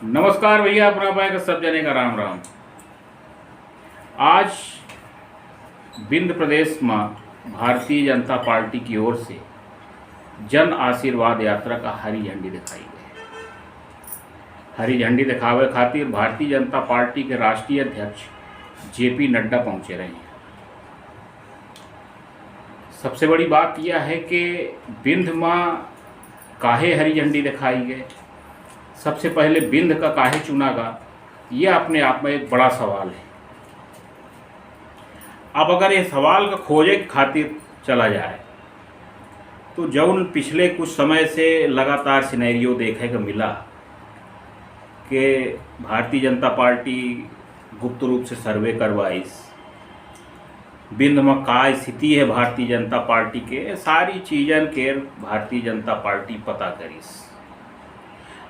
नमस्कार भैया, अपना पाए का सब जने का राम राम। आज विंध्य प्रदेश में भारतीय जनता पार्टी की ओर से जन आशीर्वाद यात्रा का हरी झंडी दिखाई गई। हरी झंडी दिखावे खातिर भारतीय जनता पार्टी के राष्ट्रीय अध्यक्ष जेपी नड्डा पहुंचे रहे हैं। सबसे बड़ी बात यह है कि विंध्य में काहे हरी झंडी दिखाई गई, सबसे पहले विंध्य का काहे चुना गया, यह अपने आप में एक बड़ा सवाल है। अब अगर ये सवाल का खोजे खातिर चला जाए तो जौन पिछले कुछ समय से लगातार सिनेरियो देखे को मिला कि भारतीय जनता पार्टी गुप्त रूप से सर्वे करवाइस, विंध्य में का स्थिति है भारतीय जनता पार्टी के, सारी चीज़न के भारतीय जनता पार्टी पता करीस।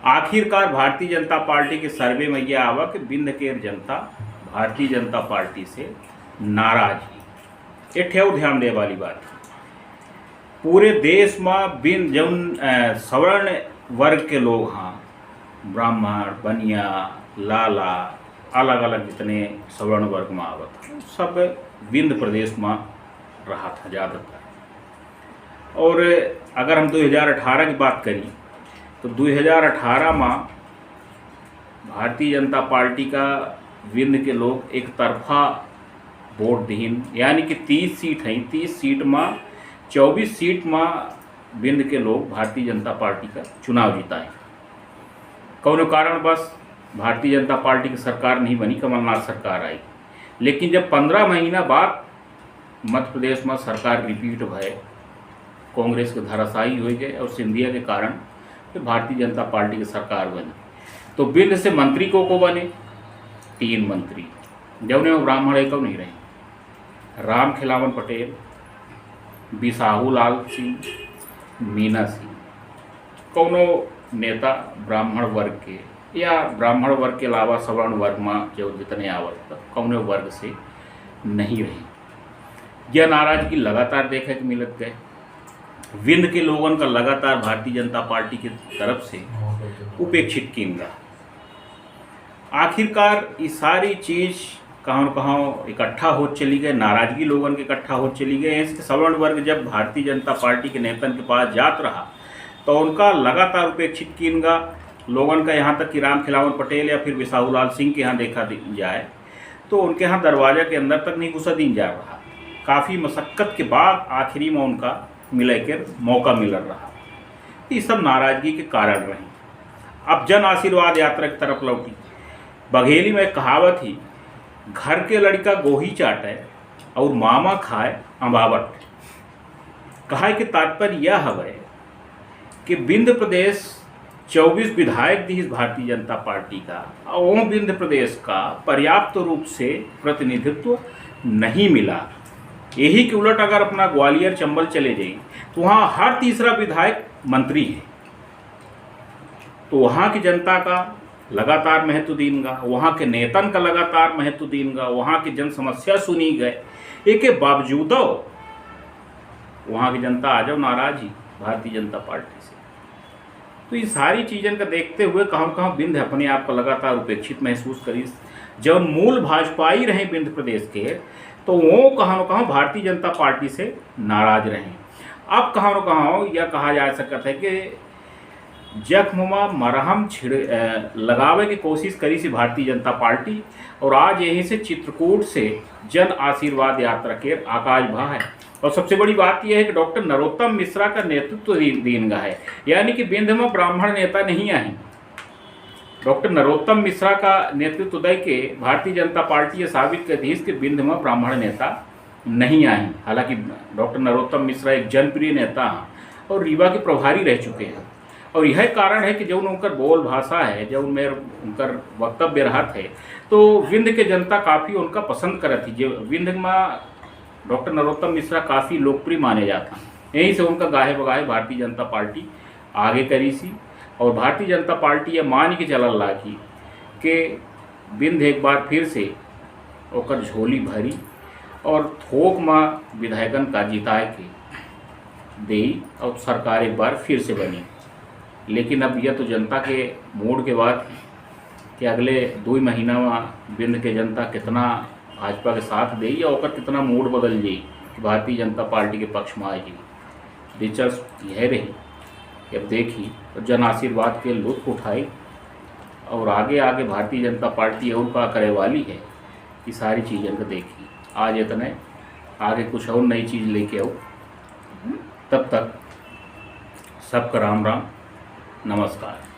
आखिरकार भारतीय जनता पार्टी के सर्वे में यह आवा कि विंध्य के जनता भारतीय जनता पार्टी से नाराज ही। एक ठेव ध्यान दे वाली बात है, पूरे देश में विंध्य जौन सवर्ण वर्ग के लोग हाँ, ब्राह्मण, बनिया, लाला, अलग अलग जितने सवर्ण वर्ग में आवत सब विंध्य प्रदेश में रहा था ज़्यादातर। और अगर हम 2018 की बात करें तो 2018 में भारतीय जनता पार्टी का विंध्य के लोग एक तरफा वोट दीन, यानी कि 30 सीट हैं, 30 सीट में 24 सीट में विंध्य के लोग भारतीय जनता पार्टी का चुनाव जिताए। कौनो कारण बस भारतीय जनता पार्टी की सरकार नहीं बनी, कमलनाथ सरकार आई। लेकिन जब 15 महीना बाद मध्य प्रदेश में सरकार रिपीट भय, कांग्रेस के धराशायी हो गए और सिंधिया के कारण फिर भारतीय जनता पार्टी की सरकार बनी। तो विंध्य से मंत्री को बने 3 मंत्री, जौने वो ब्राह्मण एक नहीं रहे, राम खिलावन पटेल, बिसाहू लाल सिंह, मीना सिंह। कौनो नेता ब्राह्मण वर्ग के या ब्राह्मण वर्ग के अलावा सवर्ण वर्ग में जो जितने आवत कौनो वर्ग से नहीं रहे। यह नाराजगी लगातार देखे को मिलत गए। विंध्य के लोगों का लगातार भारतीय जनता पार्टी की तरफ से उपेक्षित किन रहा। आखिरकार ये सारी चीज़ कहाँ कहाँ इकट्ठा हो चली गए, नाराजगी लोगों के इकट्ठा हो चली गए। इसके सवर्ण वर्ग जब भारतीय जनता पार्टी के नेतन के पास जात रहा तो उनका लगातार उपेक्षित किन गा लोगों का। यहाँ तक कि राम खिलावन पटेल या फिर बिसाहू लाल सिंह के यहाँ देखा जाए तो उनके यहाँ दरवाजा के अंदर तक नहीं घुसा दी जा रहा। काफ़ी मशक्क़त के बाद आखिरी में उनका मिले के मौका मिल रहा। ये सब नाराजगी के कारण रहे। अब जन आशीर्वाद यात्रा की तरफ लौटी। बघेली में कहावत ही, घर के लड़का गोही चाटे और मामा खाए अम्बावट। कहा कि तात्पर्य यह है कि विंध्य प्रदेश 24 विधायक दी भारतीय जनता पार्टी का, और विंध्य प्रदेश का पर्याप्त रूप से प्रतिनिधित्व नहीं मिला। यही के उलट अगर अपना ग्वालियर चंबल चले जाए तो वहाँ हर तीसरा विधायक मंत्री है। तो वहाँ की जनता का लगातार महत्व दीनगा, वहाँ के नेतन का लगातार महत्व दीनगा, वहाँ की जन समस्या सुनी गए। एक के बावजूद वहाँ की जनता आ जाओ नाराज ही भारतीय जनता पार्टी से। तो ये सारी चीज़ों का देखते हुए कहाँ कहाँ विंध्य अपने आप को लगातार उपेक्षित महसूस करी। जब मूल भाजपाई रहे विंध्य प्रदेश के तो वो कहाँ न कहाँ भारतीय जनता पार्टी से नाराज रहे। अब कहाँ न कहाँ यह कहा जा सकता है कि जख्म में मरहम लगावे की कोशिश करी सी भारतीय जनता पार्टी। और आज यहीं से चित्रकूट से जन आशीर्वाद यात्रा के आगाज भा है। और सबसे बड़ी बात यह है कि डॉक्टर नरोत्तम मिश्रा का नेतृत्व दीनगा है, यानी कि विंध्य में ब्राह्मण नेता नहीं आए। डॉक्टर नरोत्तम मिश्रा का नेतृत्व दे के भारतीय जनता पार्टी ये साबित कर दी कि विंध्य में ब्राह्मण नेता नहीं आए। हालांकि डॉक्टर नरोत्तम मिश्रा एक जनप्रिय नेता हैं और रीवा के प्रभारी रह चुके हैं। और यह कारण है कि जब उनकर बोल भाषा है, जब उनमें उनकर वक्तव्य रहा थे तो विंध्य के जनता काफ़ी उनका पसंद करती। जो विंध्य में डॉक्टर नरोत्तम मिश्रा काफ़ी लोकप्रिय माने जाता, यहीं से उनका गाहे बगाहे भारतीय जनता पार्टी आगे करी सी। और भारतीय जनता पार्टी यह मान के चलल लागी कि विंध्य एक बार फिर से ओकर झोली भरी और थोक में विधायकन का जिताए के दी और सरकार एक बार फिर से बनी। लेकिन अब यह तो जनता के मूड के बाद कि अगले 2 महीना में बिंद के जनता कितना भाजपा के साथ दे या ओकर कितना मूड बदल जाई कि भारतीय जनता पार्टी के पक्ष में आ जाई। दिलचस्प यह रही कि अब देखी और जन आशीर्वाद के लुत्फ उठाई और आगे आगे भारतीय जनता पार्टी और का करे वाली है, ये सारी चीज़ें को देखी। आज इतने आगे कुछ और नई चीज़ लेके आओ, तब तक सबका राम राम, नमस्कार।